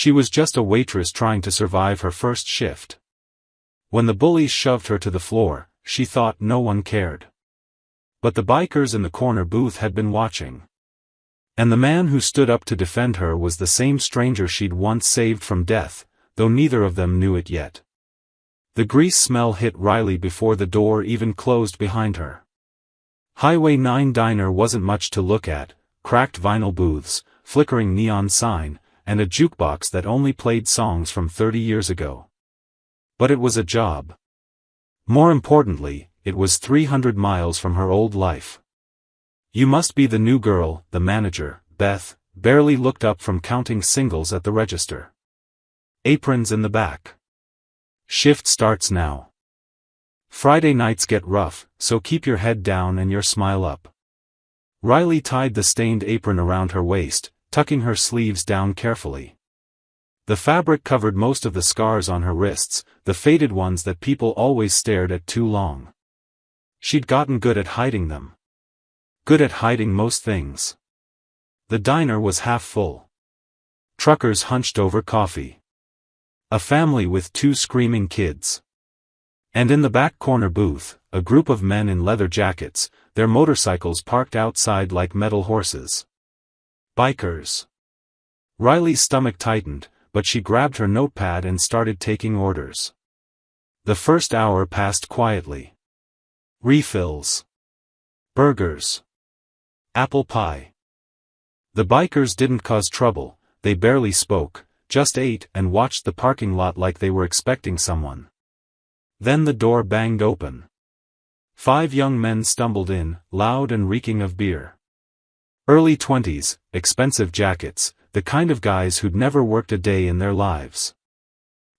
She was just a waitress trying to survive her first shift. When the bullies shoved her to the floor, she thought no one cared. But the bikers in the corner booth had been watching. And the man who stood up to defend her was the same stranger she'd once saved from death, though neither of them knew it yet. The grease smell hit Riley before the door even closed behind her. Highway 9 Diner wasn't much to look at: cracked vinyl booths, flickering neon sign, and a jukebox that only played songs from 30 years ago. But it was a job. More importantly, it was 300 miles from her old life. "You must be the new girl," the manager, Beth, barely looked up from counting singles at the register. "Aprons in the back. Shift starts now. Friday nights get rough, so keep your head down and your smile up." Riley tied the stained apron around her waist, tucking her sleeves down carefully. The fabric covered most of the scars on her wrists, the faded ones that people always stared at too long. She'd gotten good at hiding them. Good at hiding most things. The diner was half full. Truckers hunched over coffee. A family with 2 screaming kids. And in the back corner booth, a group of men in leather jackets, their motorcycles parked outside like metal horses. Bikers. Riley's stomach tightened, but she grabbed her notepad and started taking orders. The first hour passed quietly. Refills. Burgers. Apple pie. The bikers didn't cause trouble, they barely spoke, just ate and watched the parking lot like they were expecting someone. Then the door banged open. 5 young men stumbled in, loud and reeking of beer. Early 20s, expensive jackets, the kind of guys who'd never worked a day in their lives.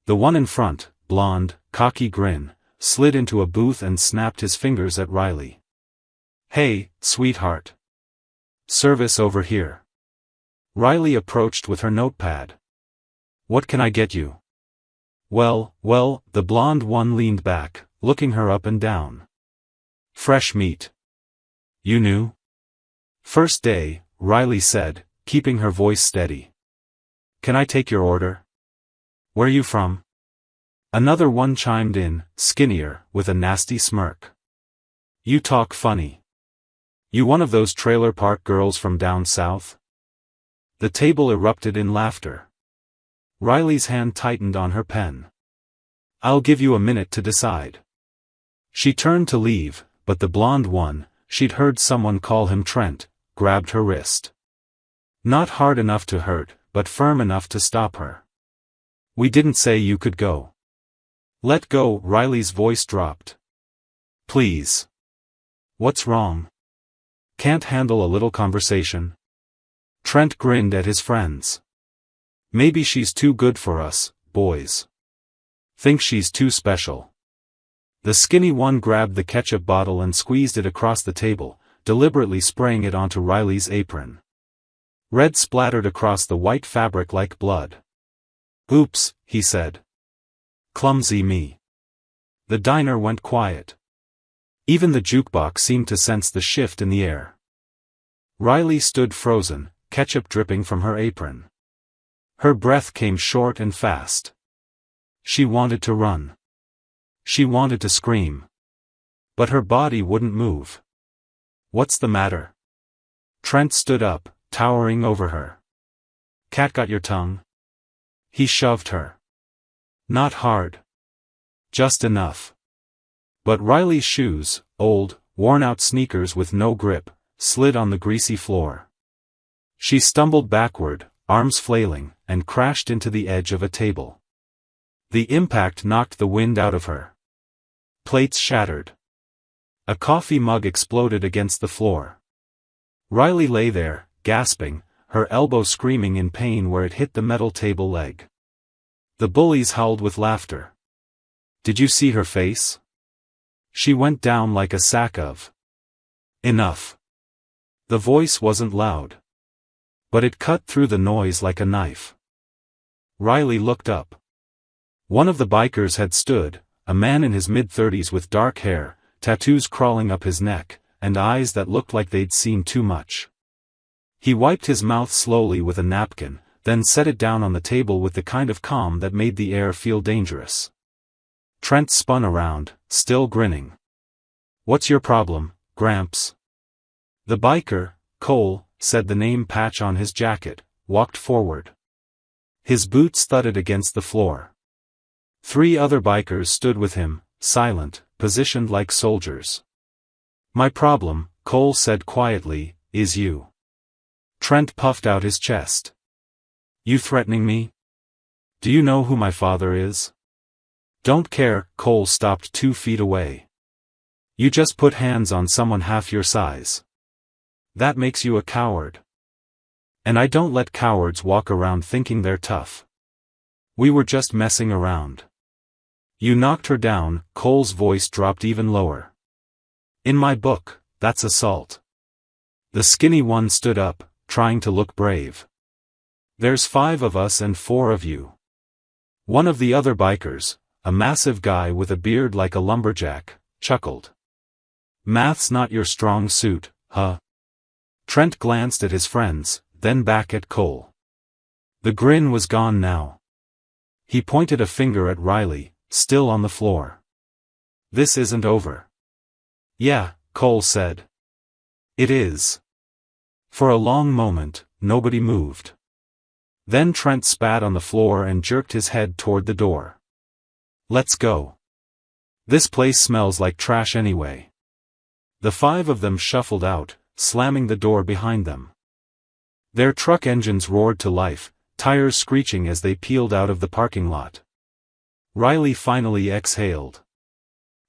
The one in front, blonde, cocky grin, slid into a booth and snapped his fingers at Riley. "Hey, sweetheart. Service over here." Riley approached with her notepad. "What can I get you?" Well, the blonde one leaned back, looking her up and down. "Fresh meat." "You knew?" "First day," Riley said, keeping her voice steady. "Can I take your order?" "Where you from?" Another one chimed in, skinnier, with a nasty smirk. "You talk funny. You one of those trailer park girls from down south?" The table erupted in laughter. Riley's hand tightened on her pen. "I'll give you a minute to decide." She turned to leave, but the blonde one, she'd heard someone call him Trent, grabbed her wrist. Not hard enough to hurt, but firm enough to stop her. "We didn't say you could go." "Let go," Riley's voice dropped. "Please." "What's wrong? Can't handle a little conversation?" Trent grinned at his friends. "Maybe she's too good for us, boys. Think she's too special." The skinny one grabbed the ketchup bottle and squeezed it across the table, deliberately spraying it onto Riley's apron. Red splattered across the white fabric like blood. "Oops," he said. "Clumsy me." The diner went quiet. Even the jukebox seemed to sense the shift in the air. Riley stood frozen, ketchup dripping from her apron. Her breath came short and fast. She wanted to run. She wanted to scream. But her body wouldn't move. "What's the matter?" Trent stood up, towering over her. "Cat got your tongue?" He shoved her. Not hard. Just enough. But Riley's shoes, old, worn-out sneakers with no grip, slid on the greasy floor. She stumbled backward, arms flailing, and crashed into the edge of a table. The impact knocked the wind out of her. Plates shattered. A coffee mug exploded against the floor. Riley lay there, gasping, her elbow screaming in pain where it hit the metal table leg. The bullies howled with laughter. "Did you see her face? She went down like a sack of..." "Enough." The voice wasn't loud. But it cut through the noise like a knife. Riley looked up. One of the bikers had stood, a man in his mid-30s with dark hair, tattoos crawling up his neck, and eyes that looked like they'd seen too much. He wiped his mouth slowly with a napkin, then set it down on the table with the kind of calm that made the air feel dangerous. Trent spun around, still grinning. "What's your problem, Gramps?" The biker, Cole, said the name patch on his jacket, walked forward. His boots thudded against the floor. 3 other bikers stood with him, silent, positioned like soldiers. "My problem," Cole said quietly, "is you." Trent puffed out his chest. "You threatening me? Do you know who my father is?" "Don't care," Cole stopped 2 feet away. "You just put hands on someone half your size. That makes you a coward. And I don't let cowards walk around thinking they're tough. We were just messing around." "You knocked her down," Cole's voice dropped even lower. "In my book, that's assault." The skinny one stood up, trying to look brave. "There's 5 of us and 4 of you." One of the other bikers, a massive guy with a beard like a lumberjack, chuckled. "Math's not your strong suit, huh?" Trent glanced at his friends, then back at Cole. The grin was gone now. He pointed a finger at Riley, still on the floor. "This isn't over." "Yeah," Cole said. "It is." For a long moment, nobody moved. Then Trent spat on the floor and jerked his head toward the door. "Let's go. This place smells like trash anyway." The 5 of them shuffled out, slamming the door behind them. Their truck engines roared to life, tires screeching as they peeled out of the parking lot. Riley finally exhaled.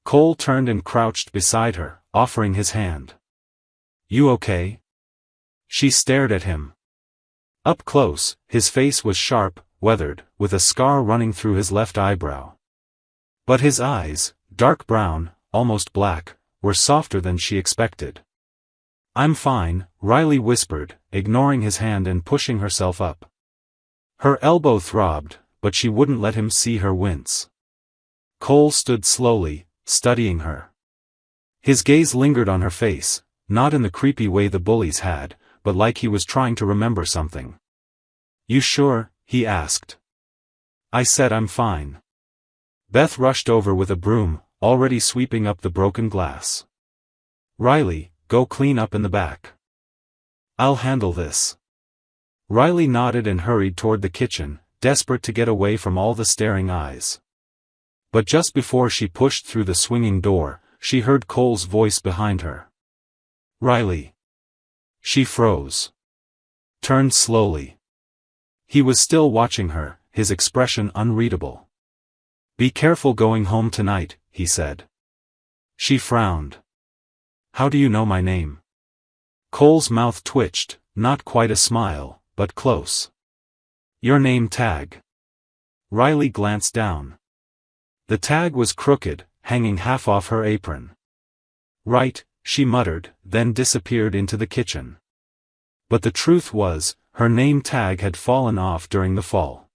Cole turned and crouched beside her, offering his hand. "You okay?" She stared at him. Up close, his face was sharp, weathered, with a scar running through his left eyebrow. But his eyes, dark brown, almost black, were softer than she expected. "I'm fine," Riley whispered, ignoring his hand and pushing herself up. Her elbow throbbed, but she wouldn't let him see her wince. Cole stood slowly, studying her. His gaze lingered on her face, not in the creepy way the bullies had, but like he was trying to remember something. "You sure?" he asked. "I said I'm fine." Beth rushed over with a broom, already sweeping up the broken glass. "Riley, go clean up in the back." "I'll handle this." Riley nodded and hurried toward the kitchen, desperate to get away from all the staring eyes. But just before she pushed through the swinging door, she heard Cole's voice behind her. "Riley." She froze. Turned slowly. He was still watching her, his expression unreadable. "Be careful going home tonight," he said. She frowned. "How do you know my name?" Cole's mouth twitched, not quite a smile, but close. "Your name tag." Riley glanced down. The tag was crooked, hanging half off her apron. "Right," she muttered, then disappeared into the kitchen. But the truth was, her name tag had fallen off during the fall.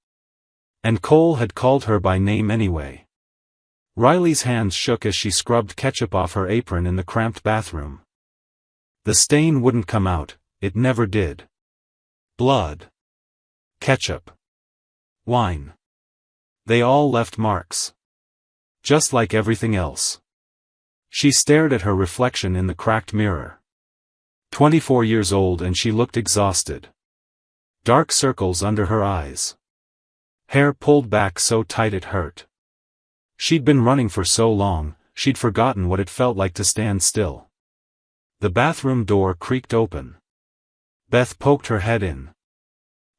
And Cole had called her by name anyway. Riley's hands shook as she scrubbed ketchup off her apron in the cramped bathroom. The stain wouldn't come out, it never did. Blood. Ketchup. Wine. They all left marks. Just like everything else. She stared at her reflection in the cracked mirror. 24 years old and she looked exhausted. Dark circles under her eyes. Hair pulled back so tight it hurt. She'd been running for so long, she'd forgotten what it felt like to stand still. The bathroom door creaked open. Beth poked her head in.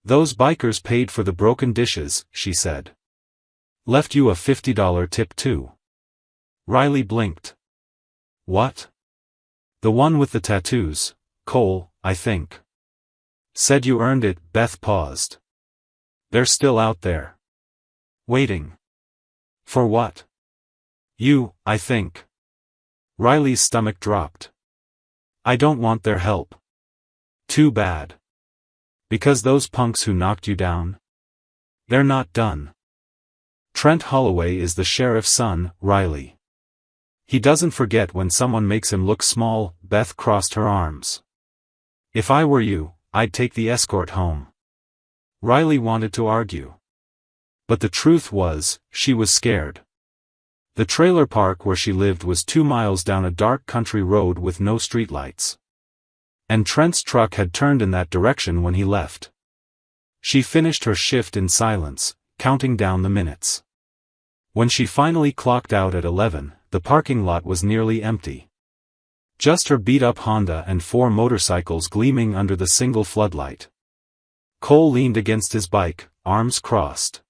"Those bikers paid for the broken dishes," she said. "Left you a $50 tip too." Riley blinked. "What?" "The one with the tattoos, Cole, I think." "Said you earned it." Beth paused. "They're still out there. Waiting. For what?" "You, I think." Riley's stomach dropped. "I don't want their help." "Too bad. Because those punks who knocked you down? They're not done. Trent Holloway is the sheriff's son, Riley. He doesn't forget when someone makes him look small." Beth crossed her arms. "If I were you, I'd take the escort home." Riley wanted to argue. But the truth was, she was scared. The trailer park where she lived was 2 miles down a dark country road with no streetlights. And Trent's truck had turned in that direction when he left. She finished her shift in silence, counting down the minutes. When she finally clocked out at 11, the parking lot was nearly empty. Just her beat-up Honda and 4 motorcycles gleaming under the single floodlight. Cole leaned against his bike, arms crossed.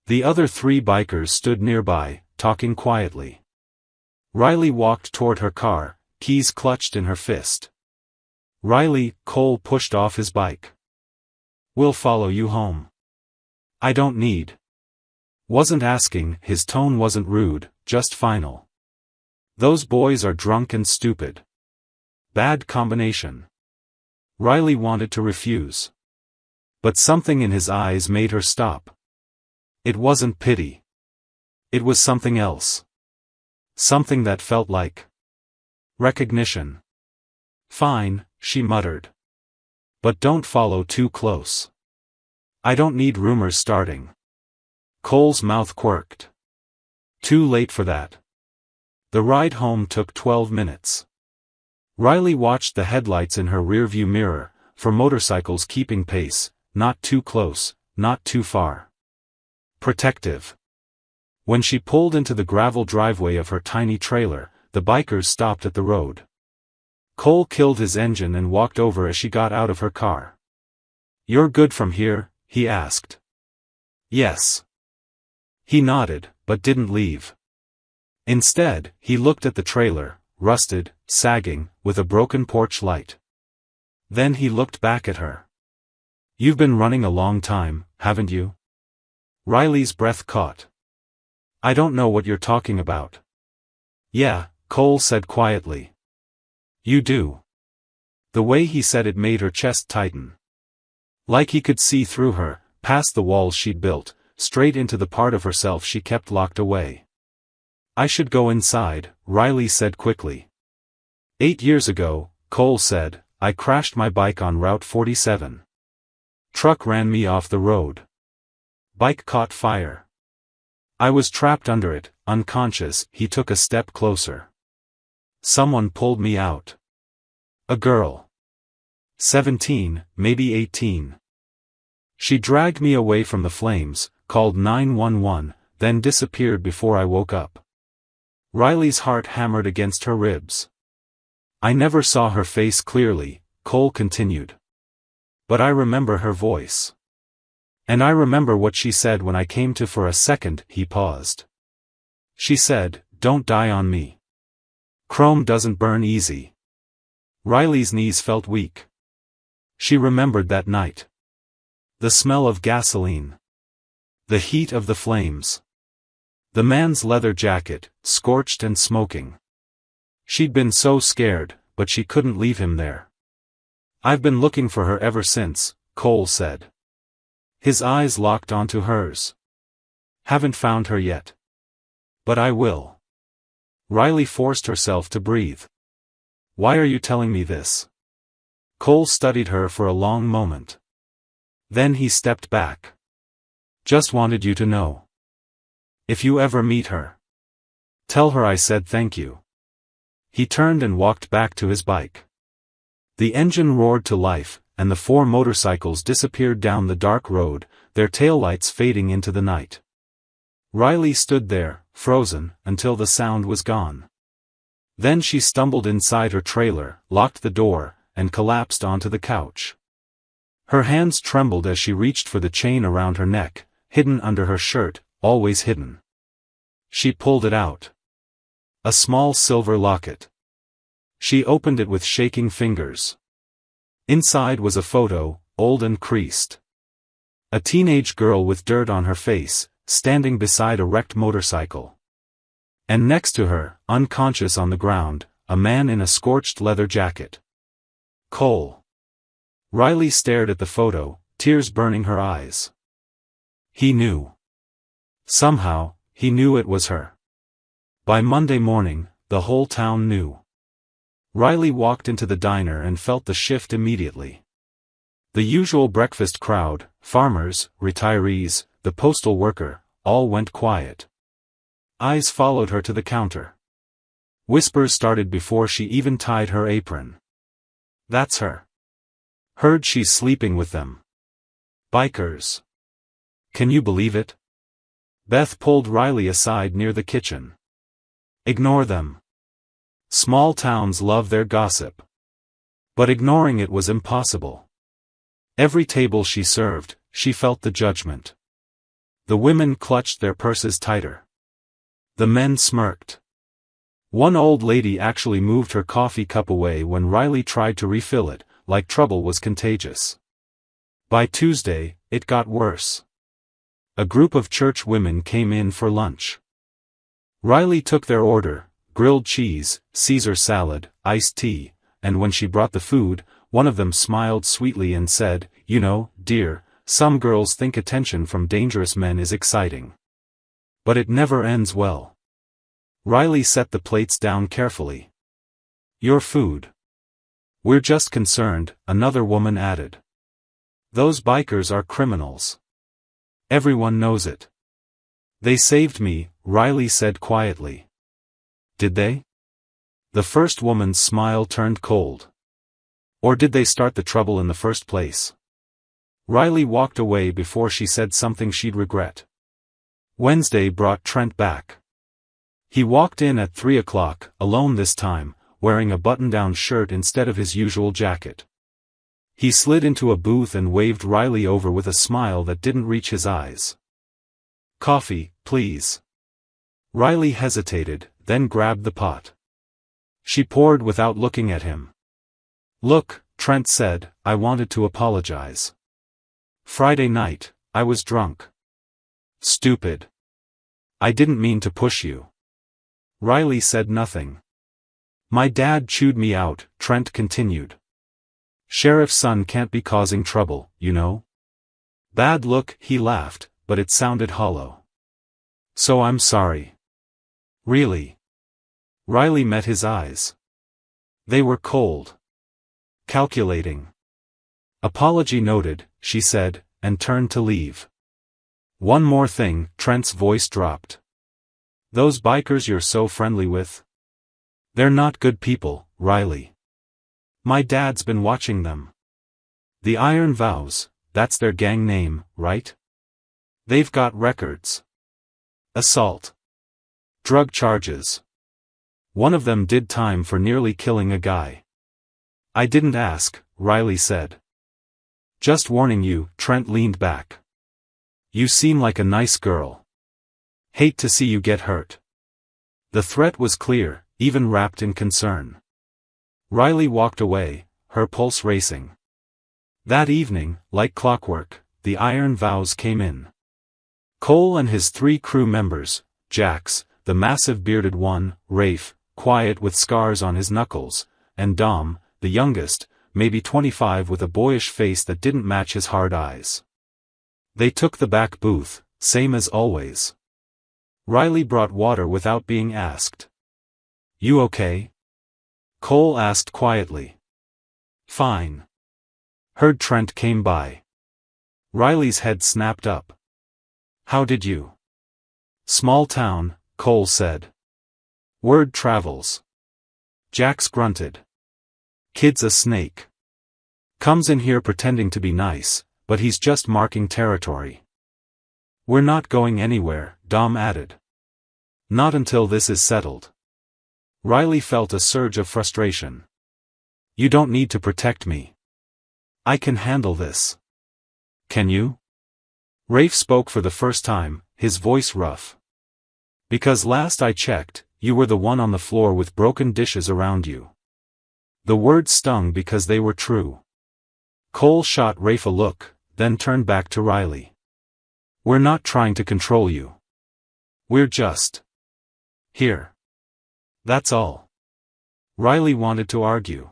The other 3 bikers stood nearby, talking quietly. Riley walked toward her car, keys clutched in her fist. "Riley," Cole pushed off his bike. "We'll follow you home." "I don't need." Wasn't asking, his tone wasn't rude, just final. "Those boys are drunk and stupid. Bad combination." Riley wanted to refuse. But something in his eyes made her stop. It wasn't pity. It was something else. Something that felt like recognition. "Fine," she muttered. "But don't follow too close. I don't need rumors starting." Cole's mouth quirked. Too late for that. The ride home took 12 minutes. Riley watched the headlights in her rearview mirror, for motorcycles keeping pace, not too close, not too far. Protective. When she pulled into the gravel driveway of her tiny trailer, the bikers stopped at the road. Cole killed his engine and walked over as she got out of her car. "You're good from here?" he asked. "Yes." He nodded, but didn't leave. Instead, he looked at the trailer, rusted, sagging, with a broken porch light. Then he looked back at her. "You've been running a long time, haven't you?" Riley's breath caught. "I don't know what you're talking about." "Yeah," Cole said quietly. "You do." The way he said it made her chest tighten. Like he could see through her, past the walls she'd built, straight into the part of herself she kept locked away. "I should go inside," Riley said quickly. 8 years ago, Cole said, I crashed my bike on Route 47. Truck ran me off the road. Bike caught fire. I was trapped under it, unconscious. He took a step closer. Someone pulled me out. A girl. 17, maybe 18. She dragged me away from the flames, called 911, then disappeared before I woke up. Riley's heart hammered against her ribs. I never saw her face clearly, Cole continued. But I remember her voice. And I remember what she said when I came to. For a second, he paused. She said, "Don't die on me. Chrome doesn't burn easy." Riley's knees felt weak. She remembered that night. The smell of gasoline. The heat of the flames. The man's leather jacket, scorched and smoking. She'd been so scared, but she couldn't leave him there. I've been looking for her ever since, Cole said. His eyes locked onto hers. Haven't found her yet. But I will. Riley forced herself to breathe. Why are you telling me this? Cole studied her for a long moment. Then he stepped back. Just wanted you to know. If you ever meet her, tell her I said thank you. He turned and walked back to his bike. The engine roared to life, and the 4 motorcycles disappeared down the dark road, their taillights fading into the night. Riley stood there, frozen, until the sound was gone. Then she stumbled inside her trailer, locked the door, and collapsed onto the couch. Her hands trembled as she reached for the chain around her neck, hidden under her shirt, always hidden. She pulled it out. A small silver locket. She opened it with shaking fingers. Inside was a photo, old and creased. A teenage girl with dirt on her face, standing beside a wrecked motorcycle. And next to her, unconscious on the ground, a man in a scorched leather jacket. Cole. Riley stared at the photo, tears burning her eyes. He knew. Somehow, he knew it was her. By Monday morning, the whole town knew. Riley walked into the diner and felt the shift immediately. The usual breakfast crowd, farmers, retirees, the postal worker, all went quiet. Eyes followed her to the counter. Whispers started before she even tied her apron. That's her. Heard she's sleeping with them. Bikers. Can you believe it? Beth pulled Riley aside near the kitchen. Ignore them. Small towns love their gossip. But ignoring it was impossible. Every table she served, she felt the judgment. The women clutched their purses tighter. The men smirked. One old lady actually moved her coffee cup away when Riley tried to refill it, like trouble was contagious. By Tuesday, it got worse. A group of church women came in for lunch. Riley took their order, grilled cheese, Caesar salad, iced tea, and when she brought the food, one of them smiled sweetly and said, "You know, dear, some girls think attention from dangerous men is exciting. But it never ends well." Riley set the plates down carefully. "Your food. We're just concerned," another woman added. "Those bikers are criminals. Everyone knows it." "They saved me," Riley said quietly. "Did they?" The first woman's smile turned cold. "Or did they start the trouble in the first place?" Riley walked away before she said something she'd regret. Wednesday brought Trent back. He walked in at 3 o'clock, alone this time, wearing a button-down shirt instead of his usual jacket. He slid into a booth and waved Riley over with a smile that didn't reach his eyes. "Coffee, please." Riley hesitated, then grabbed the pot. She poured without looking at him. "Look," Trent said, "I wanted to apologize. Friday night, I was drunk. Stupid. I didn't mean to push you." Riley said nothing. "My dad chewed me out," Trent continued. "Sheriff's son can't be causing trouble, you know." "Bad look," he laughed, but it sounded hollow. "So I'm sorry." "Really?" Riley met his eyes. They were cold. Calculating. "Apology noted," she said, and turned to leave. "One more thing," Trent's voice dropped. "Those bikers you're so friendly with? They're not good people, Riley. My dad's been watching them. The Iron Vows, that's their gang name, right? They've got records. Assault. Drug charges. One of them did time for nearly killing a guy." "I didn't ask," Riley said. "Just warning you," Trent leaned back. "You seem like a nice girl. Hate to see you get hurt." The threat was clear, even wrapped in concern. Riley walked away, her pulse racing. That evening, like clockwork, the Iron Vows came in. Cole and his 3 crew members, Jax, the massive bearded one, Rafe, quiet with scars on his knuckles, and Dom, the youngest, maybe 25 with a boyish face that didn't match his hard eyes. They took the back booth, same as always. Riley brought water without being asked. "You okay?" Cole asked quietly. "Fine." Heard Trent came by. Riley's head snapped up. "How did you?" "Small town," Cole said. "Word travels." Jax grunted. "Kid's a snake. Comes in here pretending to be nice, but he's just marking territory." "We're not going anywhere," Dom added. "Not until this is settled." Riley felt a surge of frustration. "You don't need to protect me. I can handle this." "Can you?" Rafe spoke for the first time, his voice rough. "Because last I checked, you were the one on the floor with broken dishes around you." The words stung because they were true. Cole shot Rafe a look, then turned back to Riley. "We're not trying to control you. We're just here. That's all." Riley wanted to argue.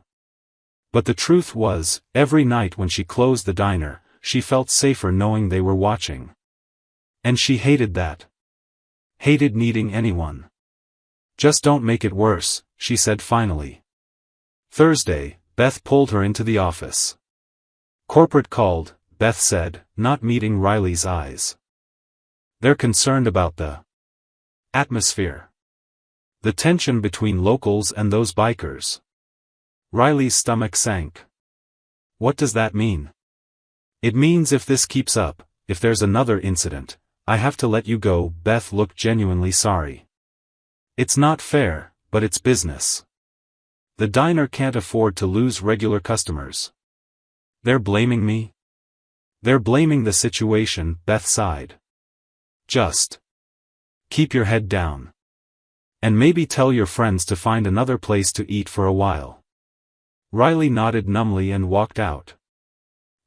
But the truth was, every night when she closed the diner, she felt safer knowing they were watching. And she hated that. Hated needing anyone. "Just don't make it worse," she said finally. Thursday, Beth pulled her into the office. Corporate called, Beth said, not meeting Riley's eyes. They're concerned about the atmosphere. The tension between locals and those bikers. Riley's stomach sank. What does that mean? It means if this keeps up, if there's another incident, I have to let you go. Beth looked genuinely sorry. It's not fair, but it's business. The diner can't afford to lose regular customers. They're blaming me? They're blaming the situation, Beth sighed. Just keep your head down. And maybe tell your friends to find another place to eat for a while. Riley nodded numbly and walked out.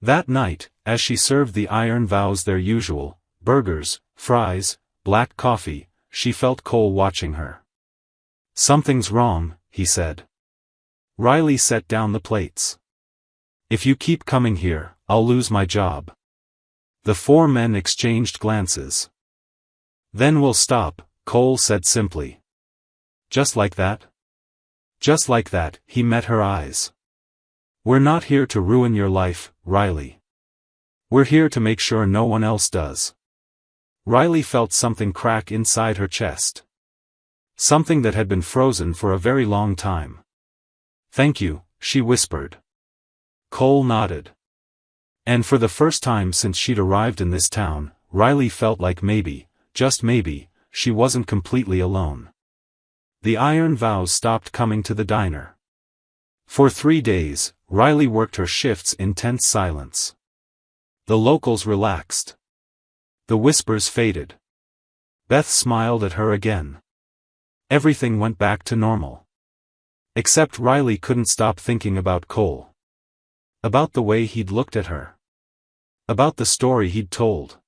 That night, as she served the Iron Vows their usual, burgers, fries, black coffee, she felt Cole watching her. Something's wrong, he said. Riley set down the plates. If you keep coming here, I'll lose my job. The four men exchanged glances. Then we'll stop, Cole said simply. Just like that? Just like that, he met her eyes. We're not here to ruin your life, Riley. We're here to make sure no one else does. Riley felt something crack inside her chest. Something that had been frozen for a very long time. Thank you, she whispered. Cole nodded. And for the first time since she'd arrived in this town, Riley felt like maybe, just maybe, she wasn't completely alone. The Iron Vows stopped coming to the diner. For 3 days, Riley worked her shifts in tense silence. The locals relaxed. The whispers faded. Beth smiled at her again. Everything went back to normal. Except Riley couldn't stop thinking about Cole. About the way he'd looked at her. About the story he'd told.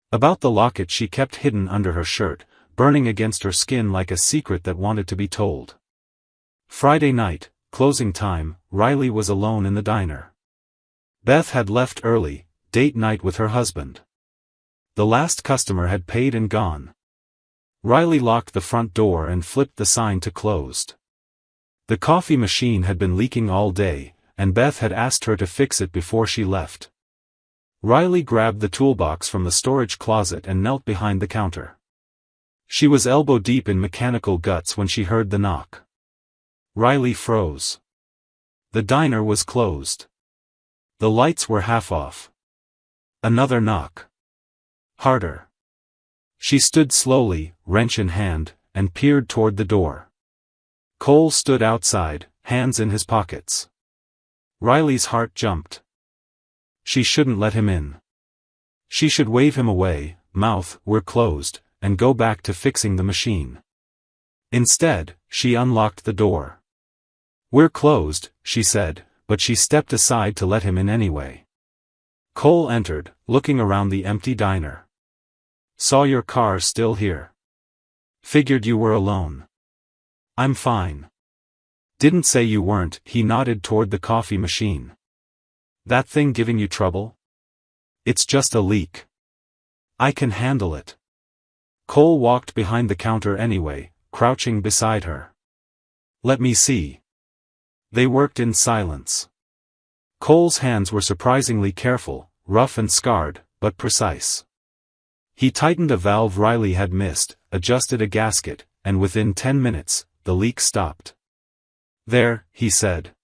About the locket she kept hidden under her shirt, burning against her skin like a secret that wanted to be told. Friday night, closing time, Riley was alone in the diner. Beth had left early, date night with her husband. The last customer had paid and gone. Riley locked the front door and flipped the sign to closed. The coffee machine had been leaking all day, and Beth had asked her to fix it before she left. Riley grabbed the toolbox from the storage closet and knelt behind the counter. She was elbow-deep in mechanical guts when she heard the knock. Riley froze. The diner was closed. The lights were half off. Another knock. Harder. She stood slowly, wrench in hand, and peered toward the door. Cole stood outside, hands in his pockets. Riley's heart jumped. She shouldn't let him in. She should wave him away, mouth, "We're closed," and go back to fixing the machine. Instead, she unlocked the door. "We're closed," she said, but she stepped aside to let him in anyway. Cole entered, looking around the empty diner. "Saw your car still here. Figured you were alone." "I'm fine." "Didn't say you weren't," he nodded toward the coffee machine. "That thing giving you trouble?" "It's just a leak. I can handle it." Cole walked behind the counter anyway, crouching beside her. "Let me see." They worked in silence. Cole's hands were surprisingly careful, rough and scarred, but precise. He tightened a valve Riley had missed, adjusted a gasket, and within 10 minutes, the leak stopped. "There," he said.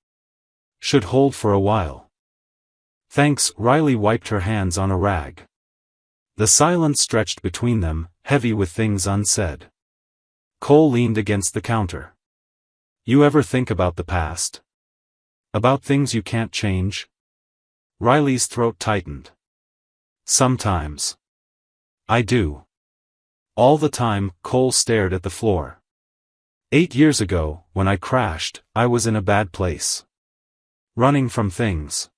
"Should hold for a while." "Thanks." Riley wiped her hands on a rag. The silence stretched between them, heavy with things unsaid. Cole leaned against the counter. "You ever think about the past? About things you can't change?" Riley's throat tightened. "Sometimes. I do." All the time, Cole stared at the floor. 8 years ago, when I crashed, I was in a bad place. Running from things.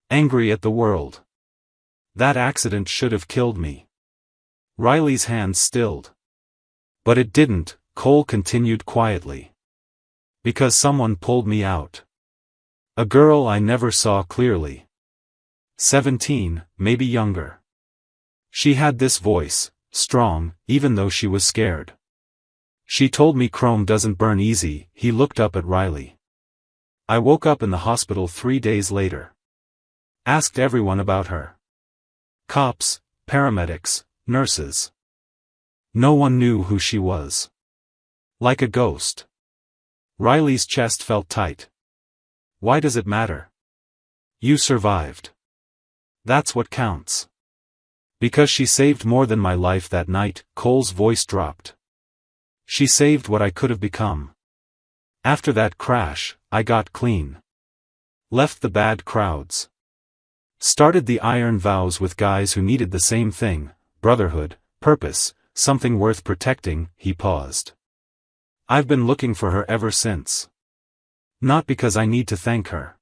Angry at the world. That accident should have killed me. Riley's hands stilled. "But it didn't," Cole continued quietly. "Because someone pulled me out. A girl I never saw clearly. 17, maybe younger. She had this voice, strong, even though she was scared. She told me chrome doesn't burn easy." He looked up at Riley. "I woke up in the hospital 3 days later. Asked everyone about her. Cops, paramedics, nurses. No one knew who she was. Like a ghost. Riley's chest felt tight. Why does it matter? You survived. That's what counts. Because she saved more than my life that night, Cole's voice dropped. She saved what I could have become. After that crash, I got clean. Left the bad crowds. Started the iron vows with guys who needed the same thing, brotherhood, purpose, something worth protecting. He paused. I've been looking for her ever since. Not because I need to thank her.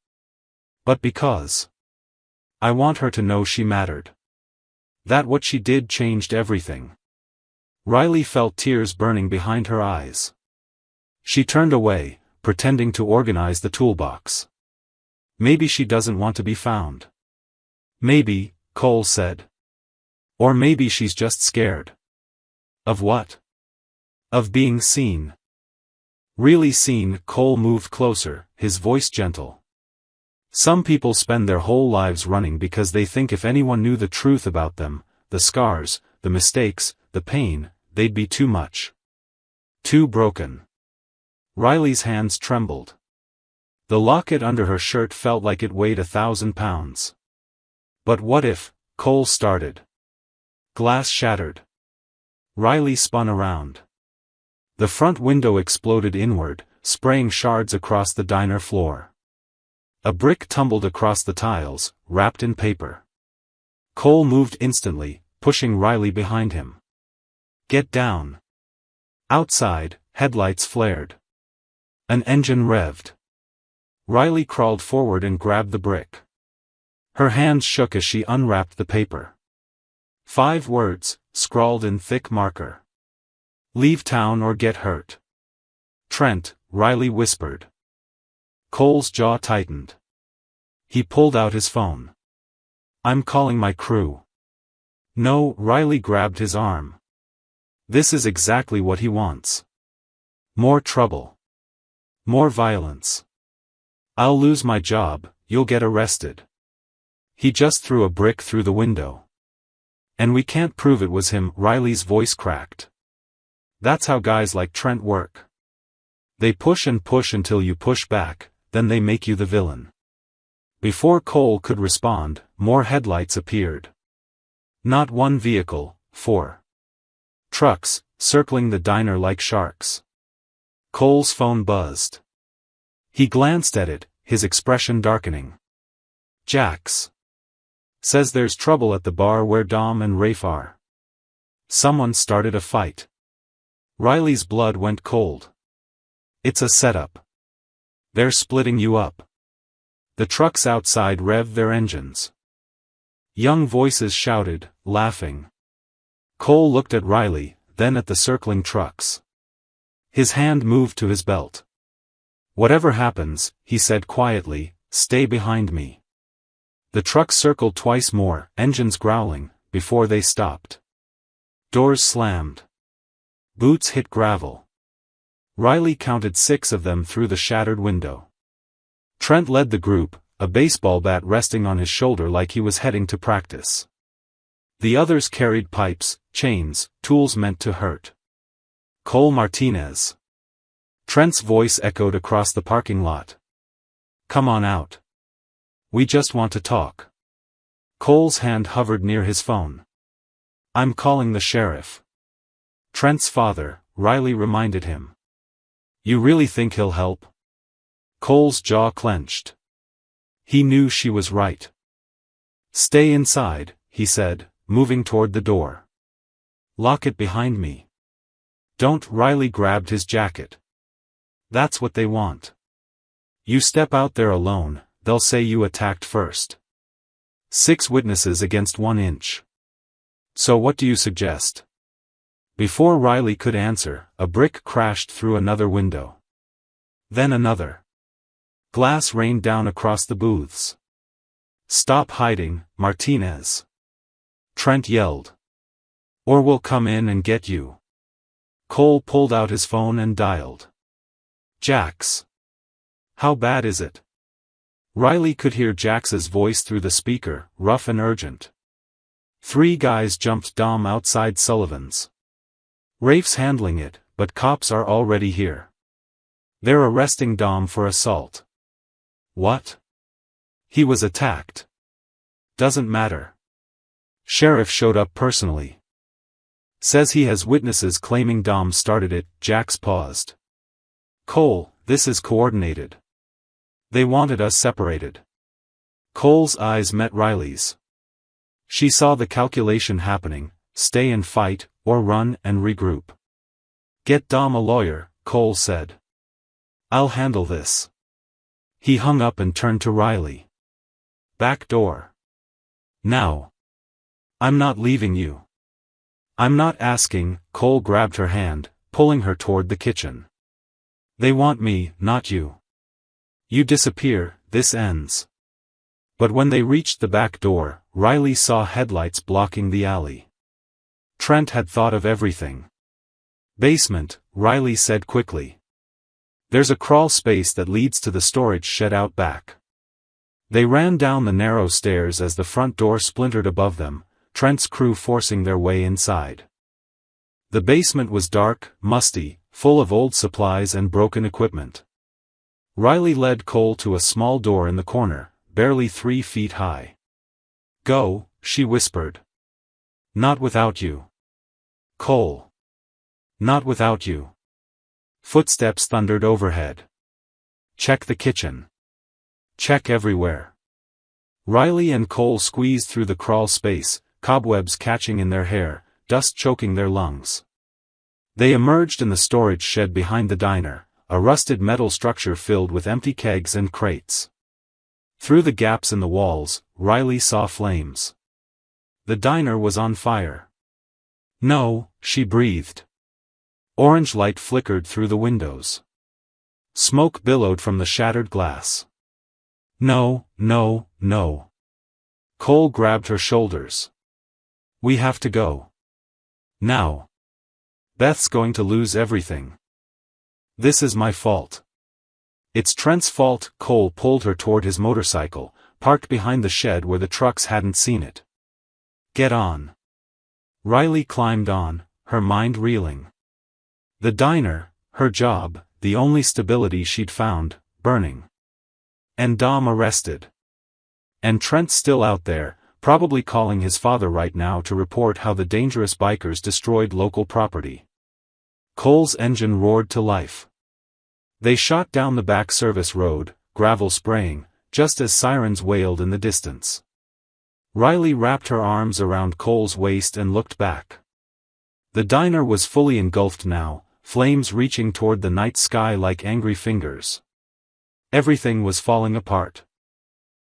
But because I want her to know she mattered. That what she did changed everything. Riley felt tears burning behind her eyes. She turned away, pretending to organize the toolbox. Maybe she doesn't want to be found. Maybe, Cole said. Or maybe she's just scared. Of what? Of being seen. Really seen. Cole moved closer, his voice gentle. Some people spend their whole lives running because they think if anyone knew the truth about them, the scars, the mistakes, the pain, they'd be too much. Too broken. Riley's hands trembled. The locket under her shirt felt like it weighed 1,000 pounds. But what if, Cole started. Glass shattered. Riley spun around. The front window exploded inward, spraying shards across the diner floor. A brick tumbled across the tiles, wrapped in paper. Cole moved instantly, pushing Riley behind him. Get down. Outside, headlights flared. An engine revved. Riley crawled forward and grabbed the brick. Her hands shook as she unwrapped the paper. 5 words, scrawled in thick marker. Leave town or get hurt. Trent, Riley whispered. Cole's jaw tightened. He pulled out his phone. I'm calling my crew. No, Riley grabbed his arm. This is exactly what he wants. More trouble. More violence. I'll lose my job, you'll get arrested. He just threw a brick through the window. And we can't prove it was him. Riley's voice cracked. That's how guys like Trent work. They push and push until you push back, then they make you the villain. Before Cole could respond, more headlights appeared. Not one vehicle, 4 trucks, circling the diner like sharks. Cole's phone buzzed. He glanced at it, his expression darkening. Jax. Says there's trouble at the bar where Dom and Rafe are. Someone started a fight. Riley's blood went cold. It's a setup. They're splitting you up. The trucks outside revved their engines. Young voices shouted, laughing. Cole looked at Riley, then at the circling trucks. His hand moved to his belt. Whatever happens, he said quietly, stay behind me. The trucks circled twice more, engines growling, before they stopped. Doors slammed. Boots hit gravel. Riley counted 6 of them through the shattered window. Trent led the group, a baseball bat resting on his shoulder like he was heading to practice. The others carried pipes, chains, tools meant to hurt. Cole Martinez. Trent's voice echoed across the parking lot. Come on out. We just want to talk. Cole's hand hovered near his phone. I'm calling the sheriff. Trent's father, Riley reminded him. You really think he'll help? Cole's jaw clenched. He knew she was right. Stay inside, he said, moving toward the door. Lock it behind me. Don't. Riley grabbed his jacket. That's what they want. You step out there alone, they'll say you attacked first. 6 witnesses against 1 inch. So what do you suggest? Before Riley could answer, a brick crashed through another window. Then another. Glass rained down across the booths. Stop hiding, Martinez. Trent yelled. Or we'll come in and get you. Cole pulled out his phone and dialed. Jax. How bad is it? Riley could hear Jax's voice through the speaker, rough and urgent. 3 guys jumped Dom outside Sullivan's. Rafe's handling it, but cops are already here. They're arresting Dom for assault. What? He was attacked. Doesn't matter. Sheriff showed up personally. Says he has witnesses claiming Dom started it. Jax paused. Cole, this is coordinated. They wanted us separated. Cole's eyes met Riley's. She saw the calculation happening, stay and fight, or run and regroup. Get Dom a lawyer, Cole said. I'll handle this. He hung up and turned to Riley. Back door. Now. I'm not leaving you. I'm not asking. Cole grabbed her hand, pulling her toward the kitchen. They want me, not you. You disappear, this ends. But when they reached the back door, Riley saw headlights blocking the alley. Trent had thought of everything. Basement, Riley said quickly. There's a crawl space that leads to the storage shed out back. They ran down the narrow stairs as the front door splintered above them, Trent's crew forcing their way inside. The basement was dark, musty, full of old supplies and broken equipment. Riley led Cole to a small door in the corner, barely 3 feet high. Go, she whispered. Not without you. Cole. Not without you. Footsteps thundered overhead. Check the kitchen. Check everywhere. Riley and Cole squeezed through the crawl space, cobwebs catching in their hair, dust choking their lungs. They emerged in the storage shed behind the diner, a rusted metal structure filled with empty kegs and crates. Through the gaps in the walls, Riley saw flames. The diner was on fire. No, she breathed. Orange light flickered through the windows. Smoke billowed from the shattered glass. No, no, no. Cole grabbed her shoulders. We have to go. Now. Beth's going to lose everything. This is my fault. It's Trent's fault. Cole pulled her toward his motorcycle, parked behind the shed where the trucks hadn't seen it. Get on. Riley climbed on, her mind reeling. The diner, her job, the only stability she'd found, burning. And Dom arrested. And Trent still out there, probably calling his father right now to report how the dangerous bikers destroyed local property. Cole's engine roared to life. They shot down the back service road, gravel spraying, just as sirens wailed in the distance. Riley wrapped her arms around Cole's waist and looked back. The diner was fully engulfed now, flames reaching toward the night sky like angry fingers. Everything was falling apart.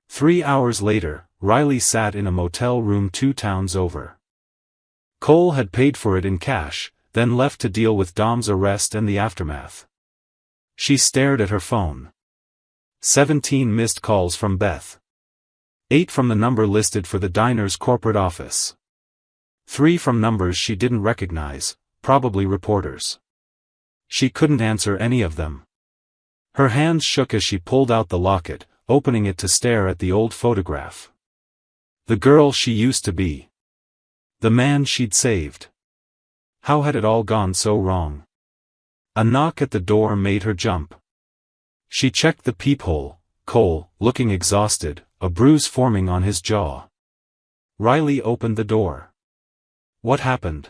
3 hours later, Riley sat in a motel room 2 towns over. Cole had paid for it in cash, then left to deal with Dom's arrest and the aftermath. She stared at her phone. 17 missed calls from Beth. 8 from the number listed for the diner's corporate office. 3 from numbers she didn't recognize, probably reporters. She couldn't answer any of them. Her hands shook as she pulled out the locket, opening it to stare at the old photograph. The girl she used to be. The man she'd saved. How had it all gone so wrong? A knock at the door made her jump. She checked the peephole, Cole, looking exhausted, a bruise forming on his jaw. Riley opened the door. What happened?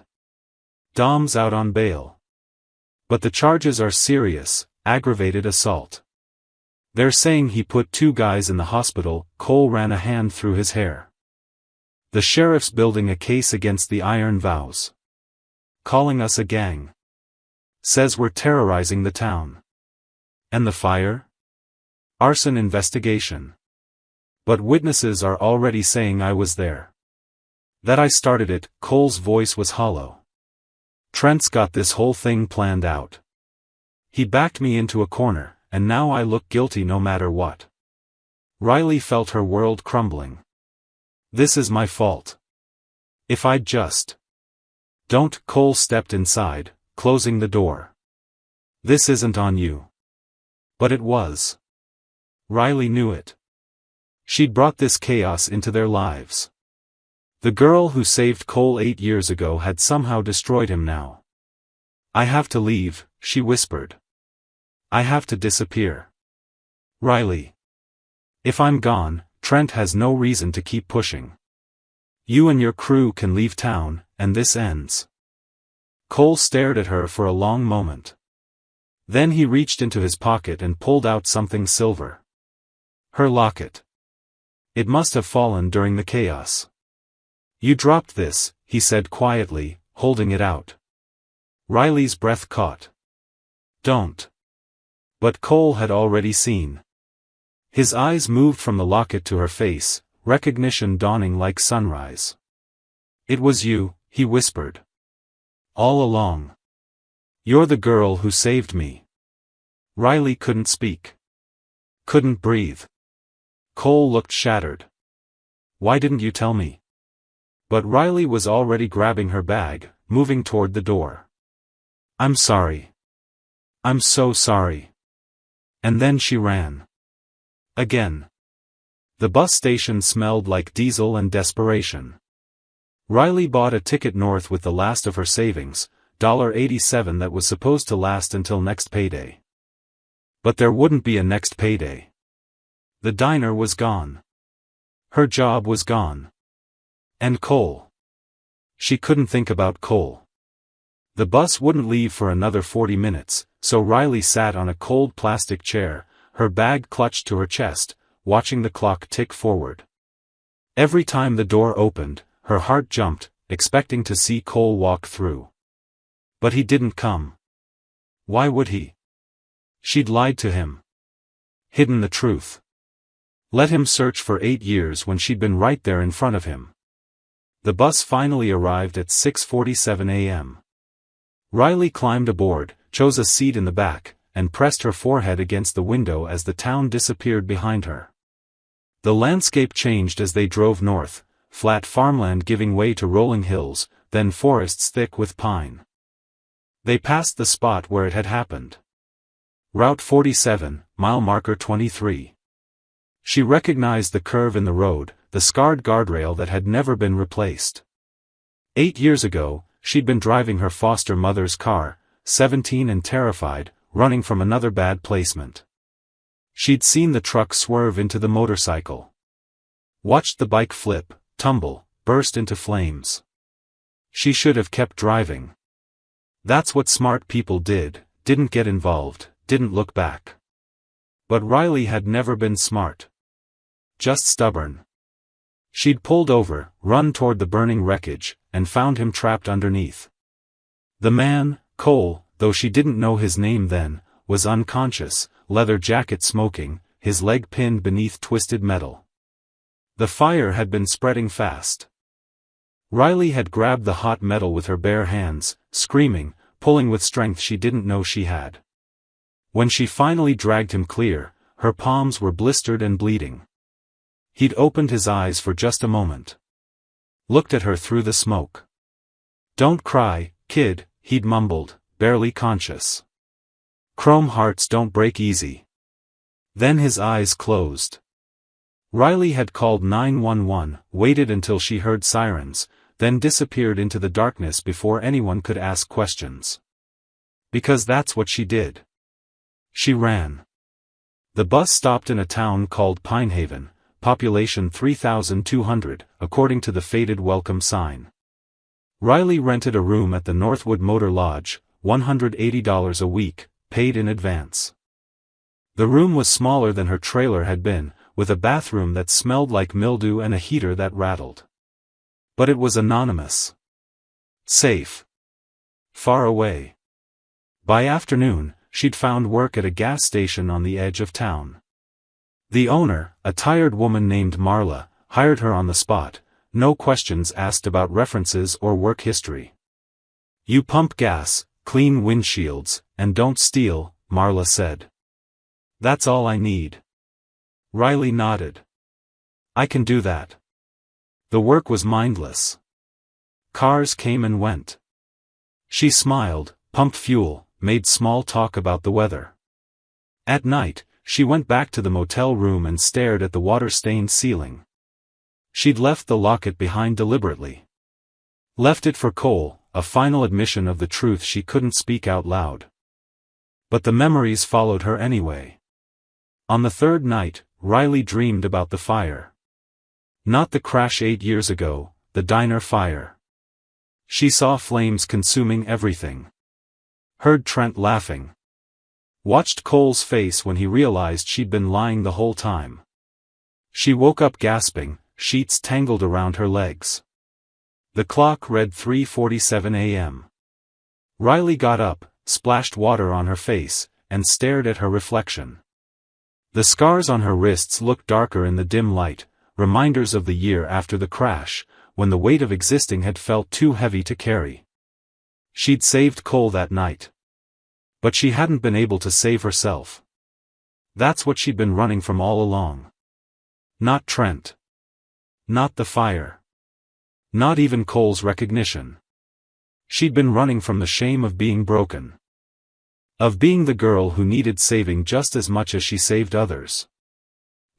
Dom's out on bail. But the charges are serious, aggravated assault. They're saying he put 2 guys in the hospital. Cole ran a hand through his hair. The sheriff's building a case against the Iron Vows. Calling us a gang. Says we're terrorizing the town. And the fire? Arson investigation. But witnesses are already saying I was there. That I started it. Cole's voice was hollow. Trent's got this whole thing planned out. He backed me into a corner, and now I look guilty no matter what. Riley felt her world crumbling. This is my fault. If I'd just... Don't. Cole stepped inside, closing the door. This isn't on you. But it was. Riley knew it. She'd brought this chaos into their lives. The girl who saved Cole 8 years ago had somehow destroyed him now. "I have to leave," she whispered. "I have to disappear. Riley. If I'm gone, Trent has no reason to keep pushing. You and your crew can leave town, and this ends." Cole stared at her for a long moment. Then he reached into his pocket and pulled out something silver. Her locket. It must have fallen during the chaos. "You dropped this," he said quietly, holding it out. Riley's breath caught. "Don't." But Cole had already seen. His eyes moved from the locket to her face, recognition dawning like sunrise. "It was you," he whispered. "All along. You're the girl who saved me." Riley couldn't speak. Couldn't breathe. Cole looked shattered. "Why didn't you tell me?" But Riley was already grabbing her bag, moving toward the door. "I'm sorry. I'm so sorry." And then she ran. Again. The bus station smelled like diesel and desperation. Riley bought a ticket north with the last of her savings, $87 that was supposed to last until next payday. But there wouldn't be a next payday. The diner was gone. Her job was gone. And Cole. She couldn't think about Cole. The bus wouldn't leave for another 40 minutes, so Riley sat on a cold plastic chair, her bag clutched to her chest, watching the clock tick forward. Every time the door opened, her heart jumped, expecting to see Cole walk through. But he didn't come. Why would he? She'd lied to him. Hidden the truth. Let him search for 8 years when she'd been right there in front of him. The bus finally arrived at 6:47 a.m. Riley climbed aboard, chose a seat in the back, and pressed her forehead against the window as the town disappeared behind her. The landscape changed as they drove north, flat farmland giving way to rolling hills, then forests thick with pine. They passed the spot where it had happened. Route 47, mile marker 23. She recognized the curve in the road, the scarred guardrail that had never been replaced. 8 years ago, she'd been driving her foster mother's car, 17 and terrified, running from another bad placement. She'd seen the truck swerve into the motorcycle. Watched the bike flip, tumble, burst into flames. She should have kept driving. That's what smart people did, didn't get involved, didn't look back. But Riley had never been smart. Just stubborn. She'd pulled over, run toward the burning wreckage, and found him trapped underneath. The man, Cole, though she didn't know his name then, was unconscious, leather jacket smoking, his leg pinned beneath twisted metal. The fire had been spreading fast. Riley had grabbed the hot metal with her bare hands, screaming, pulling with strength she didn't know she had. When she finally dragged him clear, her palms were blistered and bleeding. He'd opened his eyes for just a moment. Looked at her through the smoke. "Don't cry, kid," he'd mumbled, barely conscious. "Chrome hearts don't break easy." Then his eyes closed. Riley had called 911, waited until she heard sirens, then disappeared into the darkness before anyone could ask questions. Because that's what she did. She ran. The bus stopped in a town called Pinehaven, population 3,200, according to the faded welcome sign. Riley rented a room at the Northwood Motor Lodge, $180 a week, paid in advance. The room was smaller than her trailer had been, with a bathroom that smelled like mildew and a heater that rattled. But it was anonymous. Safe. Far away. By afternoon, she'd found work at a gas station on the edge of town. The owner, a tired woman named Marla, hired her on the spot, no questions asked about references or work history. "You pump gas, clean windshields, and don't steal," Marla said. "That's all I need." Riley nodded. "I can do that." The work was mindless. Cars came and went. She smiled, pumped fuel, made small talk about the weather. At night, she went back to the motel room and stared at the water-stained ceiling. She'd left the locket behind deliberately. Left it for Cole, a final admission of the truth she couldn't speak out loud. But the memories followed her anyway. On the third night, Riley dreamed about the fire. Not the crash 8 years ago, the diner fire. She saw flames consuming everything. Heard Trent laughing. Watched Cole's face when he realized she'd been lying the whole time. She woke up gasping, sheets tangled around her legs. The clock read 3:47 a.m. Riley got up, splashed water on her face, and stared at her reflection. The scars on her wrists looked darker in the dim light, reminders of the year after the crash, when the weight of existing had felt too heavy to carry. She'd saved Cole that night. But she hadn't been able to save herself. That's what she'd been running from all along. Not Trent. Not the fire. Not even Cole's recognition. She'd been running from the shame of being broken. Of being the girl who needed saving just as much as she saved others.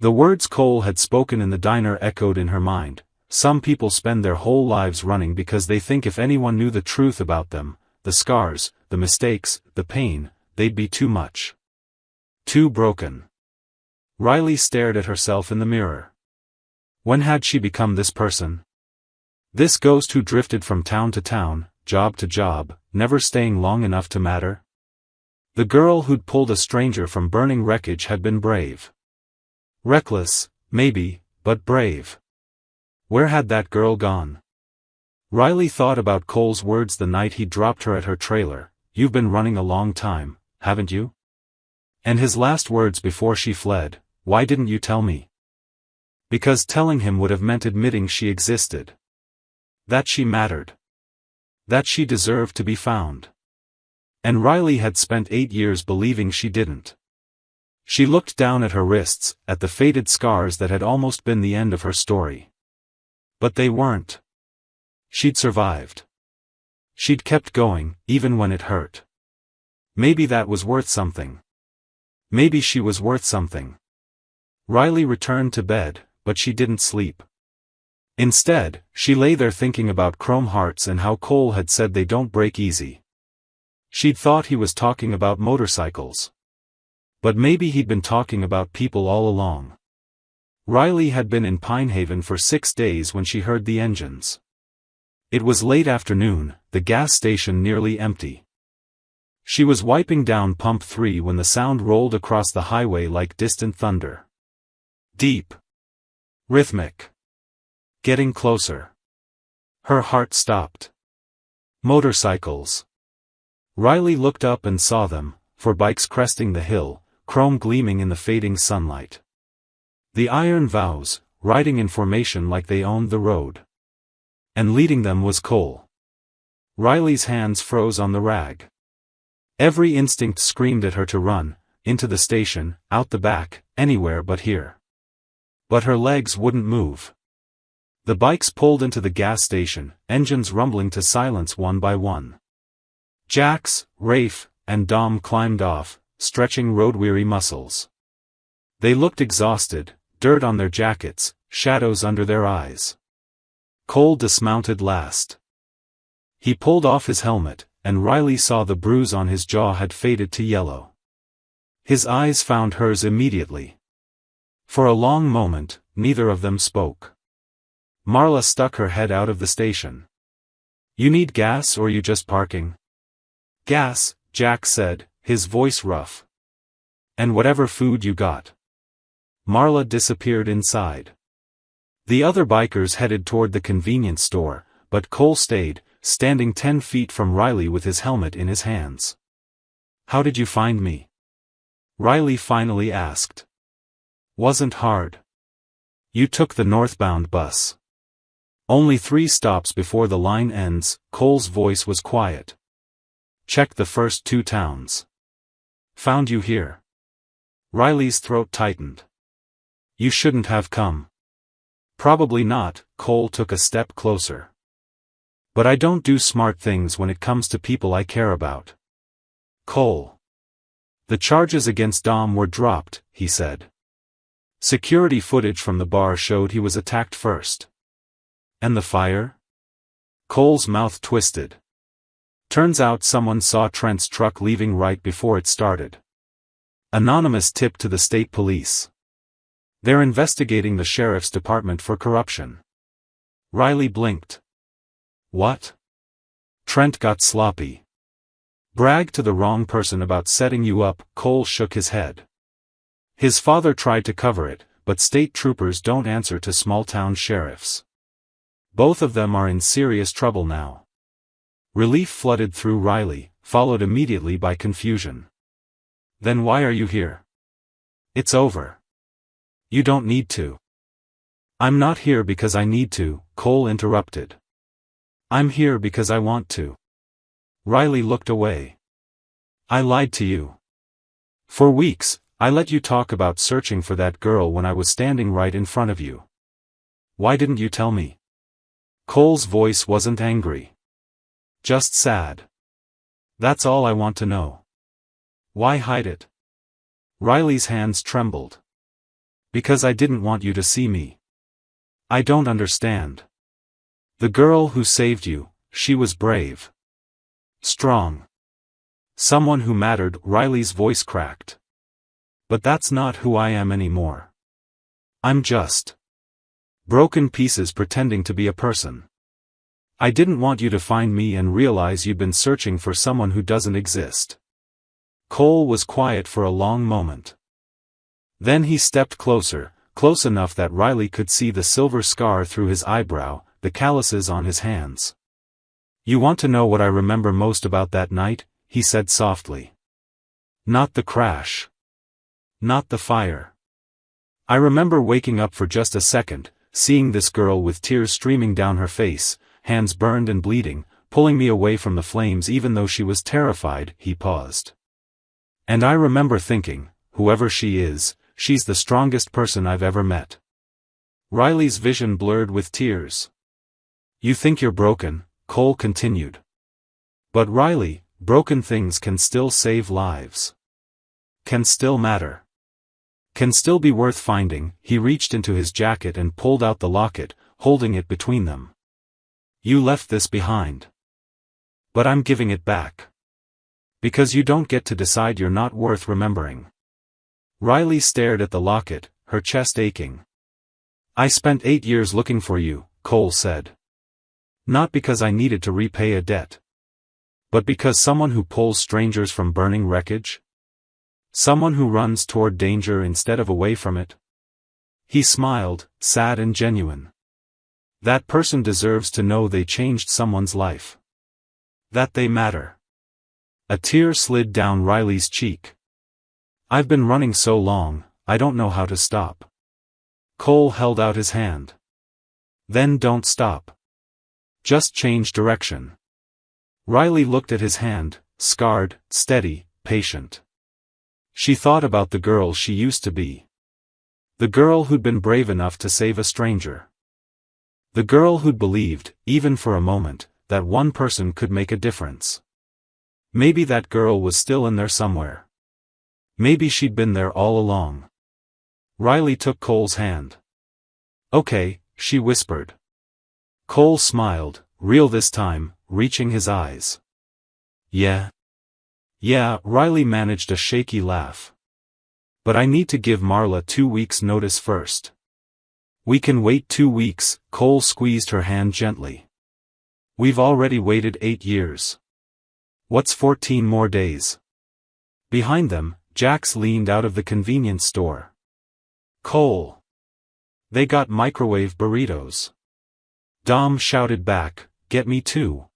The words Cole had spoken in the diner echoed in her mind. Some people spend their whole lives running because they think if anyone knew the truth about them, the scars, the mistakes, the pain, they'd be too much. Too broken. Riley stared at herself in the mirror. When had she become this person? This ghost who drifted from town to town, job to job, never staying long enough to matter? The girl who'd pulled a stranger from burning wreckage had been brave. Reckless, maybe, but brave. Where had that girl gone? Riley thought about Cole's words the night he dropped her at her trailer. You've been running a long time, haven't you? And his last words before she fled, why didn't you tell me? Because telling him would have meant admitting she existed. That she mattered. That she deserved to be found. And Riley had spent 8 years believing she didn't. She looked down at her wrists, at the faded scars that had almost been the end of her story. But they weren't. She'd survived. She'd kept going, even when it hurt. Maybe that was worth something. Maybe she was worth something. Riley returned to bed, but she didn't sleep. Instead, she lay there thinking about chrome hearts and how Cole had said they don't break easy. She'd thought he was talking about motorcycles. But maybe he'd been talking about people all along. Riley had been in Pinehaven for 6 days when she heard the engines. It was late afternoon, the gas station nearly empty. She was wiping down pump 3 when the sound rolled across the highway like distant thunder. Deep. Rhythmic. Getting closer. Her heart stopped. Motorcycles. Riley looked up and saw them, 4 bikes cresting the hill, chrome gleaming in the fading sunlight. The iron vows, riding in formation like they owned the road. And leading them was Cole. Riley's hands froze on the rag. Every instinct screamed at her to run, into the station, out the back, anywhere but here. But her legs wouldn't move. The bikes pulled into the gas station, engines rumbling to silence one by one. Jax, Rafe, and Dom climbed off, stretching road-weary muscles. They looked exhausted, dirt on their jackets, shadows under their eyes. Cole dismounted last. He pulled off his helmet, and Riley saw the bruise on his jaw had faded to yellow. His eyes found hers immediately. For a long moment, neither of them spoke. Marla stuck her head out of the station. You need gas or you just parking? Gas, Jack said, his voice rough. And whatever food you got. Marla disappeared inside. The other bikers headed toward the convenience store, but Cole stayed, standing 10 feet from Riley with his helmet in his hands. How did you find me? Riley finally asked. Wasn't hard. You took the northbound bus. Only 3 stops before the line ends. Cole's voice was quiet. Checked the first 2 towns. Found you here. Riley's throat tightened. You shouldn't have come. Probably not. Cole took a step closer. But I don't do smart things when it comes to people I care about. Cole. The charges against Dom were dropped, he said. Security footage from the bar showed he was attacked first. And the fire? Cole's mouth twisted. Turns out someone saw Trent's truck leaving right before it started. Anonymous tip to the state police. They're investigating the sheriff's department for corruption. Riley blinked. What? Trent got sloppy. Brag to the wrong person about setting you up. Cole shook his head. His father tried to cover it, but state troopers don't answer to small-town sheriffs. Both of them are in serious trouble now. Relief flooded through Riley, followed immediately by confusion. Then why are you here? It's over. You don't need to. I'm not here because I need to, Cole interrupted. I'm here because I want to. Riley looked away. I lied to you. For weeks, I let you talk about searching for that girl when I was standing right in front of you. Why didn't you tell me? Cole's voice wasn't angry. Just sad. That's all I want to know. Why hide it? Riley's hands trembled. Because I didn't want you to see me. I don't understand. The girl who saved you, she was brave. Strong. Someone who mattered. Riley's voice cracked. But that's not who I am anymore. I'm just broken pieces pretending to be a person. I didn't want you to find me and realize you'd been searching for someone who doesn't exist. Cole was quiet for a long moment. Then he stepped closer, close enough that Riley could see the silver scar through his eyebrow, the calluses on his hands. You want to know what I remember most about that night? He said softly. Not the crash. Not the fire. I remember waking up for just a second, seeing this girl with tears streaming down her face, hands burned and bleeding, pulling me away from the flames even though she was terrified. He paused. And I remember thinking, whoever she is, she's the strongest person I've ever met. Riley's vision blurred with tears. You think you're broken, Cole continued. But Riley, broken things can still save lives. Can still matter. Can still be worth finding. He reached into his jacket and pulled out the locket, holding it between them. You left this behind. But I'm giving it back. Because you don't get to decide you're not worth remembering. Riley stared at the locket, her chest aching. I spent 8 years looking for you, Cole said. Not because I needed to repay a debt. But because someone who pulls strangers from burning wreckage? Someone who runs toward danger instead of away from it? He smiled, sad and genuine. That person deserves to know they changed someone's life. That they matter. A tear slid down Riley's cheek. I've been running so long, I don't know how to stop. Cole held out his hand. Then don't stop. Just change direction. Riley looked at his hand, scarred, steady, patient. She thought about the girl she used to be. The girl who'd been brave enough to save a stranger. The girl who'd believed, even for a moment, that one person could make a difference. Maybe that girl was still in there somewhere. Maybe she'd been there all along. Riley took Cole's hand. Okay, she whispered. Cole smiled, real this time, reaching his eyes. Yeah. Yeah, Riley managed a shaky laugh. But I need to give Marla 2 weeks' notice first. We can wait 2 weeks, Cole squeezed her hand gently. We've already waited 8 years. What's 14 more days? Behind them, Jax leaned out of the convenience store. Cole. They got microwave burritos. Dom shouted back, get me too.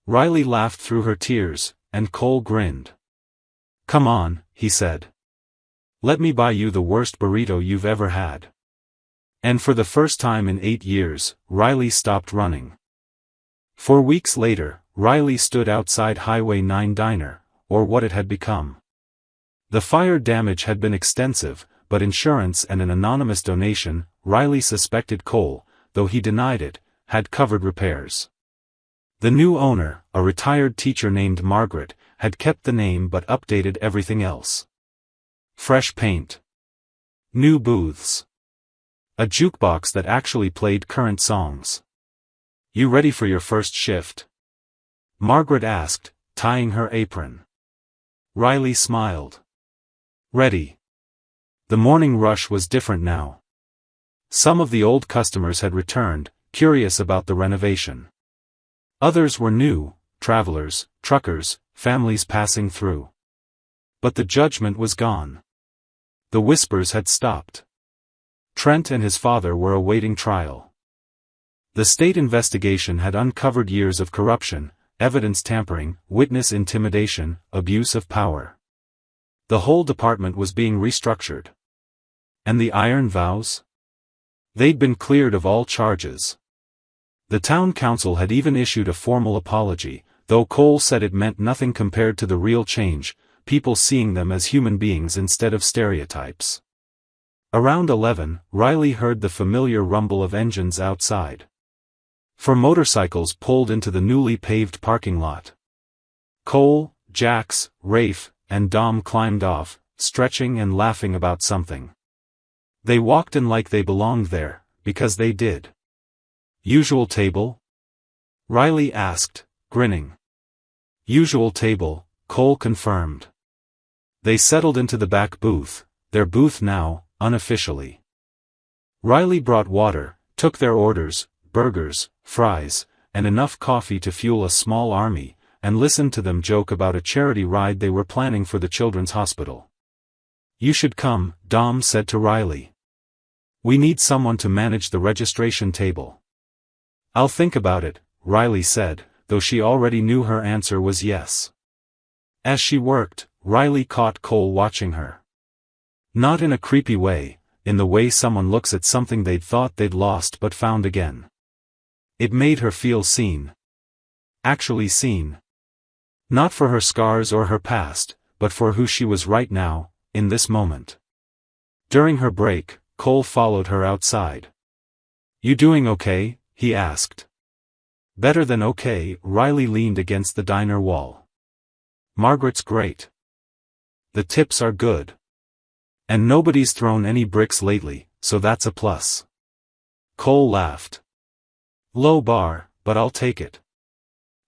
Riley laughed through her tears, and Cole grinned. Come on, he said. Let me buy you the worst burrito you've ever had. And for the first time in 8 years, Riley stopped running. 4 weeks later, Riley stood outside Highway 9 Diner, or what it had become. The fire damage had been extensive, but insurance and an anonymous donation, Riley suspected Cole, though he denied it, had covered repairs. The new owner, a retired teacher named Margaret, had kept the name but updated everything else. Fresh paint. New booths. A jukebox that actually played current songs. "You ready for your first shift?" Margaret asked, tying her apron. Riley smiled. "Ready." The morning rush was different now. Some of the old customers had returned, curious about the renovation. Others were new, travelers, truckers, families passing through. But the judgment was gone. The whispers had stopped. Trent and his father were awaiting trial. The state investigation had uncovered years of corruption, evidence tampering, witness intimidation, abuse of power. The whole department was being restructured. And the iron vows? They'd been cleared of all charges. The town council had even issued a formal apology, though Cole said it meant nothing compared to the real change, people seeing them as human beings instead of stereotypes. Around 11, Riley heard the familiar rumble of engines outside. Four motorcycles pulled into the newly paved parking lot. Cole, Jax, Rafe, and Dom climbed off, stretching and laughing about something. They walked in like they belonged there, because they did. "Usual table?" Riley asked, grinning. "Usual table," Cole confirmed. They settled into the back booth, their booth now, unofficially. Riley brought water, took their orders, burgers, fries, and enough coffee to fuel a small army, and listened to them joke about a charity ride they were planning for the children's hospital. "You should come," Dom said to Riley. "We need someone to manage the registration table." "I'll think about it," Riley said, though she already knew her answer was yes. As she worked, Riley caught Cole watching her. Not in a creepy way, in the way someone looks at something they'd thought they'd lost but found again. It made her feel seen. Actually seen. Not for her scars or her past, but for who she was right now, in this moment. During her break, Cole followed her outside. "You doing okay?" he asked. "Better than okay," Riley leaned against the diner wall. "Margaret's great. The tips are good. And nobody's thrown any bricks lately, so that's a plus." Cole laughed. "Low bar, but I'll take it."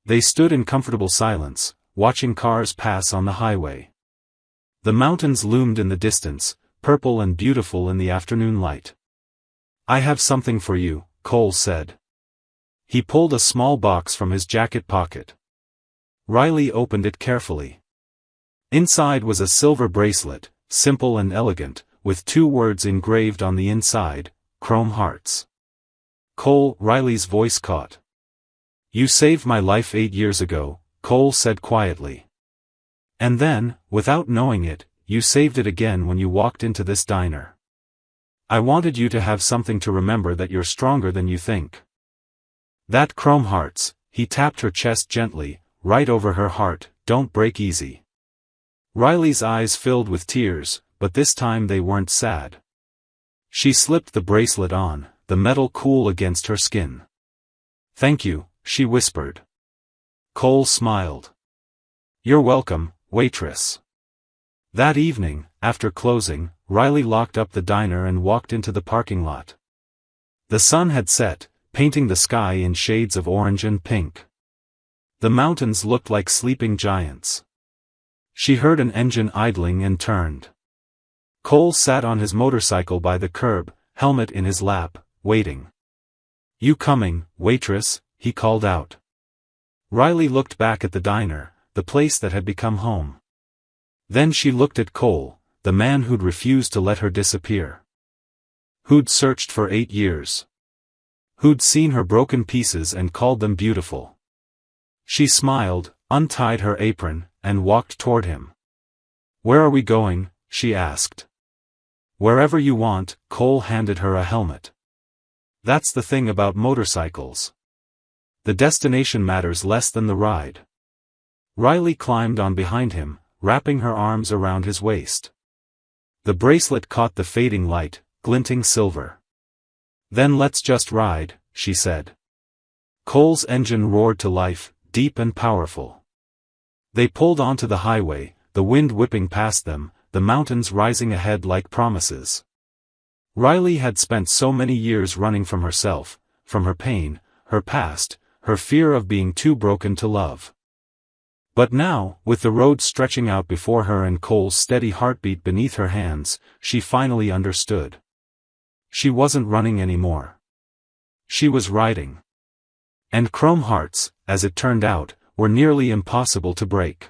They stood in comfortable silence, watching cars pass on the highway. The mountains loomed in the distance, purple and beautiful in the afternoon light. "I have something for you," Cole said. He pulled a small box from his jacket pocket. Riley opened it carefully. Inside was a silver bracelet, simple and elegant, with 2 words engraved on the inside, "Chrome Hearts." Riley's voice caught. "You saved my life 8 years ago," Cole said quietly. "And then, without knowing it, you saved it again when you walked into this diner. I wanted you to have something to remember that you're stronger than you think." "That Chrome Hearts," he tapped her chest gently, right over her heart, "don't break easy." Riley's eyes filled with tears, but this time they weren't sad. She slipped the bracelet on, the metal cool against her skin. "Thank you," she whispered. Cole smiled. "You're welcome, waitress." That evening, after closing, Riley locked up the diner and walked into the parking lot. The sun had set, painting the sky in shades of orange and pink. The mountains looked like sleeping giants. She heard an engine idling and turned. Cole sat on his motorcycle by the curb, helmet in his lap, waiting. "You coming, waitress?" he called out. Riley looked back at the diner, the place that had become home. Then she looked at Cole, the man who'd refused to let her disappear. Who'd searched for 8 years. Who'd seen her broken pieces and called them beautiful. She smiled, untied her apron, and walked toward him. "Where are we going?" she asked. "Wherever you want," Cole handed her a helmet. That's the thing about motorcycles. The destination matters less than the ride. Riley climbed on behind him, wrapping her arms around his waist. The bracelet caught the fading light, glinting silver. "Then let's just ride," she said. Cole's engine roared to life, deep and powerful. They pulled onto the highway, the wind whipping past them, the mountains rising ahead like promises. Riley had spent so many years running from herself, from her pain, her past, her fear of being too broken to love. But now, with the road stretching out before her and Cole's steady heartbeat beneath her hands, she finally understood. She wasn't running anymore. She was riding. And chrome hearts, as it turned out, were nearly impossible to break.